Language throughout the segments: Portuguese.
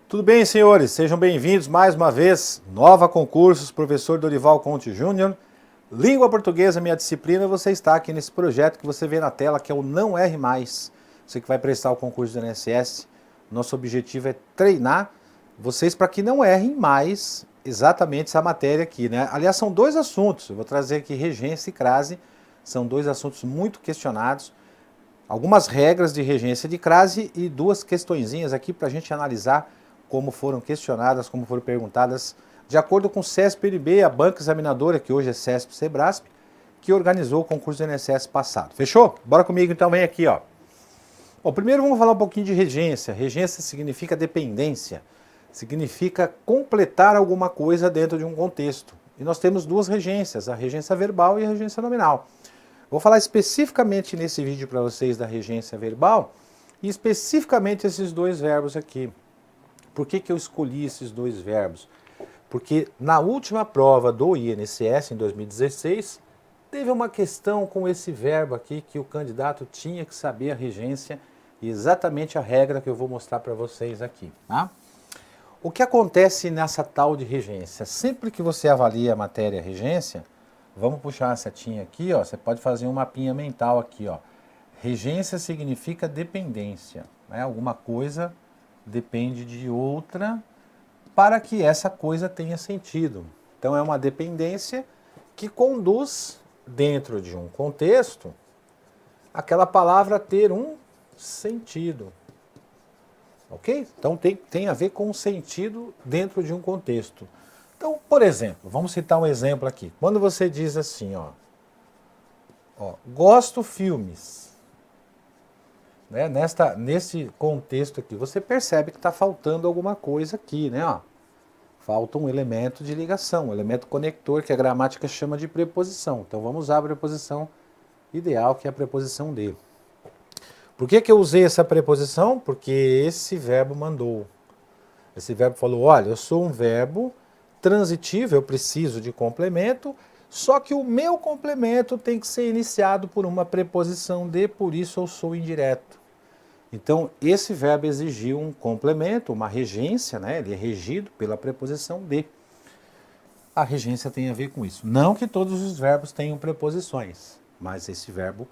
Tudo bem, senhores? Sejam bem-vindos mais uma vez. Nova Concursos, professor Dorival Conte Júnior. Língua portuguesa, minha disciplina. Você está aqui nesse projeto que você vê na tela, que é o Não Erre Mais. Você que vai prestar o concurso do INSS. Nosso objetivo é treinar vocês para que não errem mais exatamente essa matéria aqui, né? Aliás, são dois assuntos. Eu vou trazer aqui regência e crase. São dois assuntos muito questionados. Algumas regras de regência de crase e duas questõezinhas aqui para a gente analisar como foram questionadas, como foram perguntadas, de acordo com o CESP-NB, a banca examinadora, que hoje é CESP-SEBRASP, que organizou o concurso do INSS passado. Fechou? Bora comigo então, vem aqui, ó. Bom, primeiro vamos falar um pouquinho de regência. Regência significa dependência, significa completar alguma coisa dentro de um contexto. E nós temos duas regências, a regência verbal e a regência nominal. Vou falar especificamente nesse vídeo para vocês da regência verbal e especificamente esses dois verbos aqui. Por que eu escolhi esses dois verbos? Porque na última prova do INSS, em 2016, teve uma questão com esse verbo aqui que o candidato tinha que saber a regência e exatamente a regra que eu vou mostrar para vocês aqui. Tá? O que acontece nessa tal de regência? Sempre que você avalia a matéria regência, vamos puxar a setinha aqui, ó, você pode fazer um mapinha mental aqui. Ó. Regência significa dependência, né? Alguma coisa depende de outra para que essa coisa tenha sentido. Então é uma dependência que conduz dentro de um contexto aquela palavra a ter um sentido. Ok? Então tem a ver com o sentido dentro de um contexto. Então, por exemplo, vamos citar um exemplo aqui. Quando você diz assim, ó gosto filmes. Né? Nesse contexto aqui, você percebe que está faltando alguma coisa aqui, né? Ó, falta um elemento de ligação, um elemento conector, que a gramática chama de preposição. Então vamos usar a preposição ideal, que é a preposição de. Por que eu usei essa preposição? Porque esse verbo mandou. Esse verbo falou, olha, eu sou um verbo transitivo, eu preciso de complemento, só que o meu complemento tem que ser iniciado por uma preposição de, por isso eu sou indireto. Então, esse verbo exigiu um complemento, uma regência, né? Ele é regido pela preposição de. A regência tem a ver com isso. Não que todos os verbos tenham preposições, mas esse verbo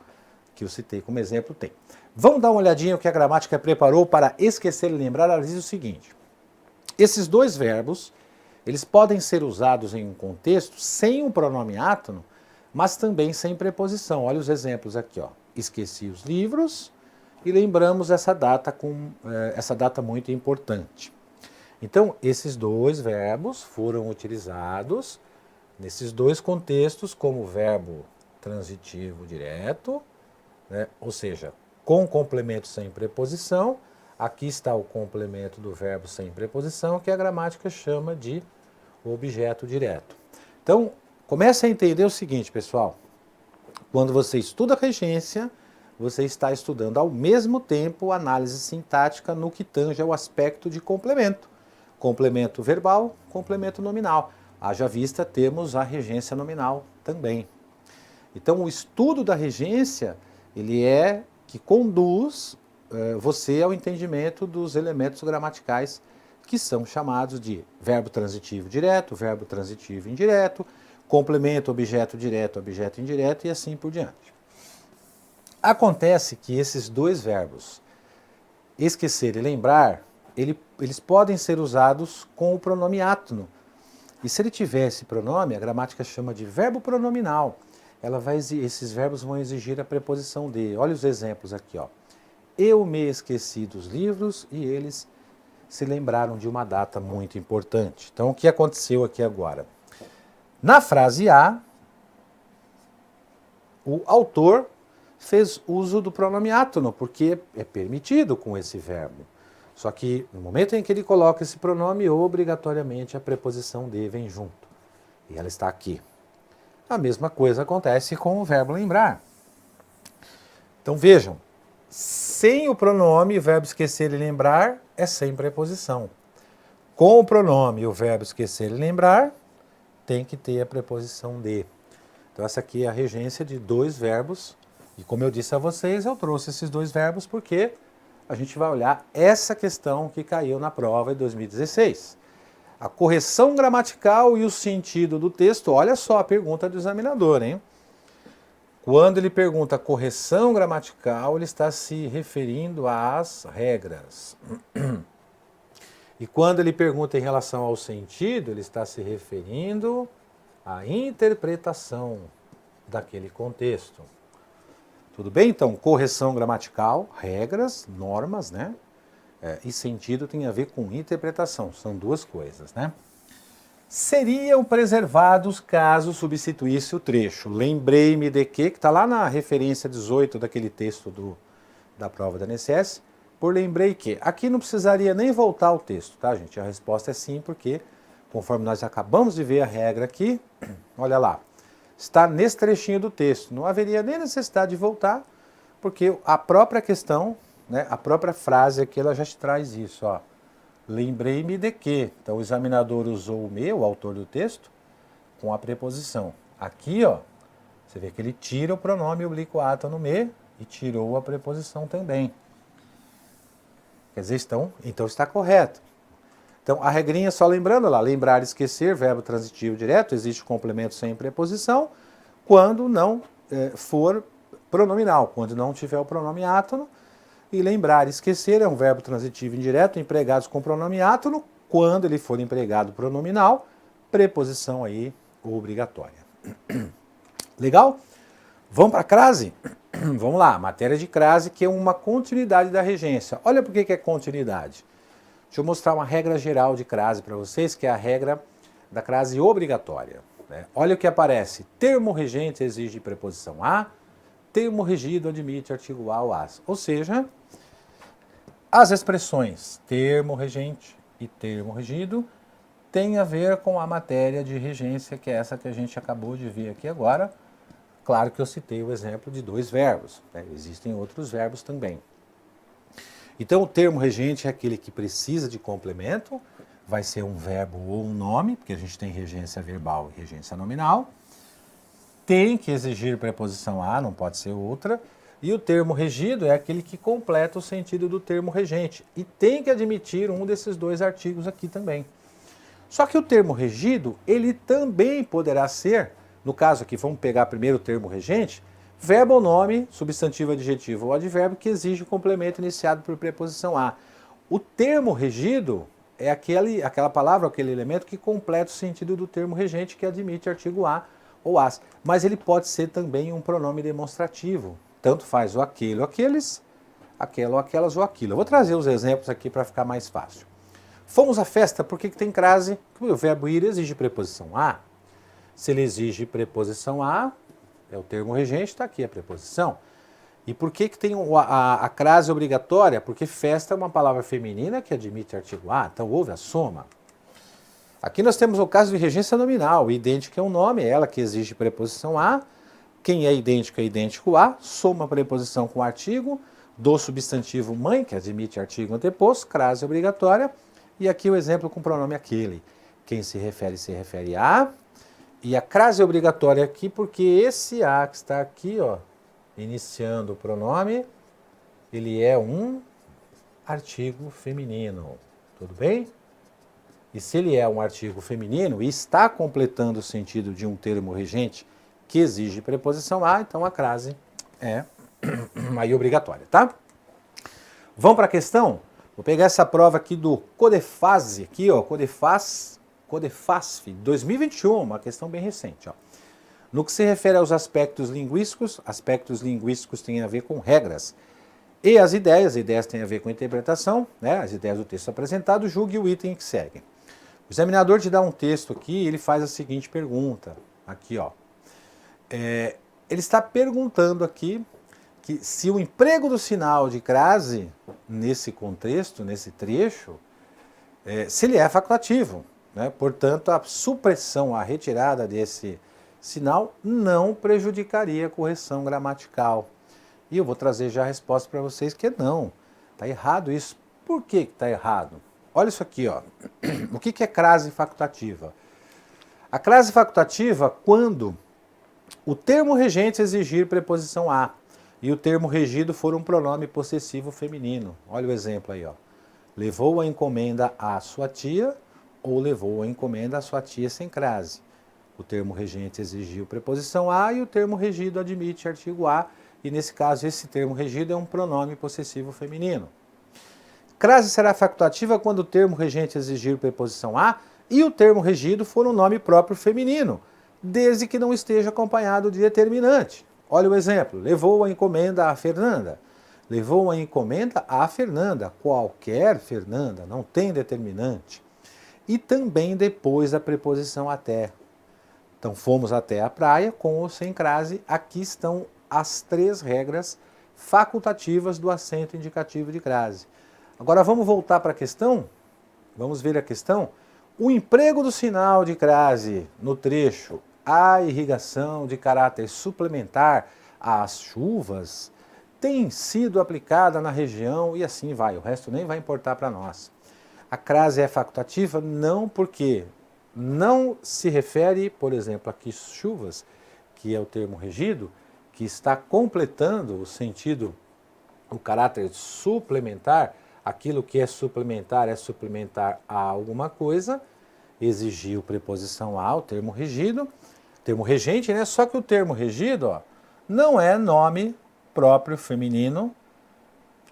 que eu citei como exemplo tem. Vamos dar uma olhadinha no que a gramática preparou para esquecer e lembrar. Ela diz o seguinte: esses dois verbos, eles podem ser usados em um contexto sem um pronome átono, mas também sem preposição. Olha os exemplos aqui, ó. Esqueci os livros e lembramos essa data muito importante. Então, esses dois verbos foram utilizados nesses dois contextos como verbo transitivo direto, né? Ou seja, com complemento sem preposição. Aqui está o complemento do verbo sem preposição, que a gramática chama de objeto direto. Então, comece a entender o seguinte, pessoal. Quando você estuda regência, você está estudando ao mesmo tempo análise sintática no que tange ao aspecto de complemento. Complemento verbal, complemento nominal. Haja vista, temos a regência nominal também. Então, o estudo da regência, ele é que conduz você ao entendimento dos elementos gramaticais que são chamados de verbo transitivo direto, verbo transitivo indireto, complemento, objeto direto, objeto indireto e assim por diante. Acontece que esses dois verbos, esquecer e lembrar, eles podem ser usados com o pronome átono. E se ele tiver esse pronome, a gramática chama de verbo pronominal. Esses verbos vão exigir a preposição de. Olha os exemplos aqui, ó. Eu me esqueci dos livros e eles se lembraram de uma data muito importante. Então, o que aconteceu aqui agora? Na frase A, o autor fez uso do pronome átono, porque é permitido com esse verbo. Só que no momento em que ele coloca esse pronome, obrigatoriamente a preposição de vem junto. E ela está aqui. A mesma coisa acontece com o verbo lembrar. Então vejam, sem o pronome, o verbo esquecer e lembrar é sem preposição. Com o pronome, o verbo esquecer e lembrar tem que ter a preposição de. Então essa aqui é a regência de dois verbos. E como eu disse a vocês, eu trouxe esses dois verbos porque a gente vai olhar essa questão que caiu na prova em 2016. A correção gramatical e o sentido do texto. Olha só a pergunta do examinador, hein? Quando ele pergunta correção gramatical, ele está se referindo às regras. E quando ele pergunta em relação ao sentido, ele está se referindo à interpretação daquele contexto. Tudo bem? Então, correção gramatical, regras, normas, né? E sentido tem a ver com interpretação, são duas coisas, né? Seriam preservados caso substituísse o trecho. Lembrei-me de que está lá na referência 18 daquele texto da prova da INSS, por lembrei que. Aqui não precisaria nem voltar ao texto, tá, gente? A resposta é sim, porque conforme nós acabamos de ver a regra aqui, olha lá, está nesse trechinho do texto. Não haveria nem necessidade de voltar, porque a própria questão, né, a própria frase aqui, ela já te traz isso, ó. Lembrei-me de que. Então, o examinador usou o me, o autor do texto, com a preposição. Aqui, ó, você vê que ele tira o pronome oblíquo átono me e tirou a preposição também. Quer dizer, então está correto. Então, a regrinha, só lembrando lá, lembrar, esquecer, verbo transitivo direto, existe complemento sem preposição, quando não for pronominal, quando não tiver o pronome átono. E lembrar, esquecer é um verbo transitivo indireto, empregados com pronome átono, quando ele for empregado pronominal, preposição aí obrigatória. Legal? Vamos para a crase? Vamos lá, matéria de crase, que é uma continuidade da regência. Olha por que é continuidade. Deixa eu mostrar uma regra geral de crase para vocês, que é a regra da crase obrigatória, né? Olha o que aparece. Termo regente exige preposição a, termo regido admite artigo a ou as. Ou seja, as expressões termo regente e termo regido têm a ver com a matéria de regência, que é essa que a gente acabou de ver aqui agora. Claro que eu citei o exemplo de dois verbos, né? Existem outros verbos também. Então, o termo regente é aquele que precisa de complemento, vai ser um verbo ou um nome, porque a gente tem regência verbal e regência nominal. Tem que exigir preposição a, não pode ser outra. E o termo regido é aquele que completa o sentido do termo regente. E tem que admitir um desses dois artigos aqui também. Só que o termo regido, ele também poderá ser, no caso aqui, vamos pegar primeiro o termo regente, verbo ou nome, substantivo, adjetivo ou advérbio que exige o complemento iniciado por preposição a. O termo regido é aquela palavra, aquele elemento que completa o sentido do termo regente que admite artigo a ou as. Mas ele pode ser também um pronome demonstrativo. Tanto faz o aquele ou aqueles, aquela ou aquelas ou aquilo. Eu vou trazer os exemplos aqui para ficar mais fácil. Fomos à festa, por que tem crase? Porque o verbo ir exige preposição a. Se ele exige preposição a, é o termo regente, está aqui a preposição. E por que tem a crase obrigatória? Porque festa é uma palavra feminina que admite artigo a, então houve a soma. Aqui nós temos o caso de regência nominal, idêntica é um nome, é ela que exige preposição a, quem é idêntico a, soma a preposição com o artigo, do substantivo mãe, que admite artigo anteposto, crase obrigatória, e aqui o exemplo com o pronome aquele. Quem se refere a, e a crase obrigatória aqui, porque esse a que está aqui, ó, iniciando o pronome, ele é um artigo feminino, tudo bem? E se ele é um artigo feminino e está completando o sentido de um termo regente que exige preposição a, então a crase é aí obrigatória, tá? Vamos para a questão? Vou pegar essa prova aqui do Codefase, aqui, ó, Codefasf 2021, uma questão bem recente, ó. No que se refere aos aspectos linguísticos têm a ver com regras. E as ideias têm a ver com interpretação, né? As ideias do texto apresentado, julgue o item que segue. O examinador te dá um texto aqui e ele faz a seguinte pergunta, aqui, ó. Ele está perguntando aqui que se o emprego do sinal de crase, nesse contexto, nesse trecho, se ele é facultativo, né? Portanto, a supressão, a retirada desse sinal não prejudicaria a correção gramatical. E eu vou trazer já a resposta para vocês que não. Está errado isso. Por que está errado? Olha isso aqui, ó. O que é crase facultativa? A crase facultativa, quando o termo regente exigir preposição a e o termo regido for um pronome possessivo feminino. Olha o exemplo aí, ó. Levou a encomenda à sua tia ou levou a encomenda à sua tia sem crase. O termo regente exigiu preposição a e o termo regido admite artigo a, e nesse caso esse termo regido é um pronome possessivo feminino. Crase será facultativa quando o termo regente exigir preposição a e o termo regido for um nome próprio feminino, desde que não esteja acompanhado de determinante. Olha o exemplo, levou a encomenda a Fernanda. Levou a encomenda a Fernanda, qualquer Fernanda, não tem determinante. E também depois da preposição até. Então fomos até a praia com ou sem crase, aqui estão as 3 regras facultativas do acento indicativo de crase. Agora vamos voltar para a questão? Vamos ver a questão? O emprego do sinal de crase no trecho a irrigação de caráter suplementar às chuvas tem sido aplicada na região e assim vai, o resto nem vai importar para nós. A crase é facultativa não porque não se refere, por exemplo, aqui chuvas, que é o termo regido, que está completando o sentido, o caráter suplementar, aquilo que é suplementar a alguma coisa, exigiu preposição a, o termo regido, termo regente, né? Só que o termo regido, ó, não é nome próprio feminino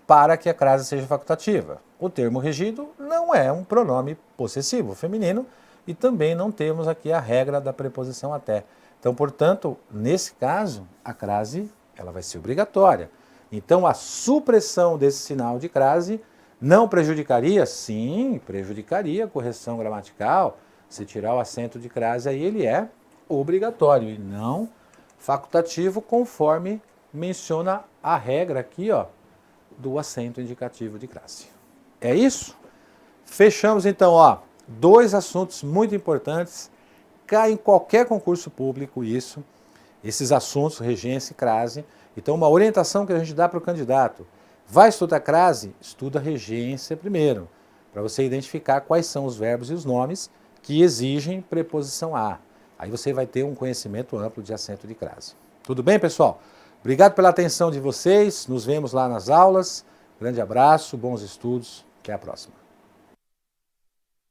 para que a crase seja facultativa. O termo regido não é um pronome possessivo feminino e também não temos aqui a regra da preposição até. Então, portanto, nesse caso, a crase ela vai ser obrigatória. Então, a supressão desse sinal de crase não prejudicaria? Sim, prejudicaria a correção gramatical. Se tirar o acento de crase, aí ele é obrigatório e não facultativo, conforme menciona a regra aqui, ó, do acento indicativo de crase. É isso? Fechamos então, ó, 2 assuntos muito importantes. Cai em qualquer concurso público isso, esses assuntos, regência e crase. Então, uma orientação que a gente dá para o candidato. Vai estudar crase? Estuda regência primeiro, para você identificar quais são os verbos e os nomes que exigem preposição a. Aí você vai ter um conhecimento amplo de acento de crase. Tudo bem, pessoal? Obrigado pela atenção de vocês. Nos vemos lá nas aulas. Grande abraço, bons estudos. Até a próxima.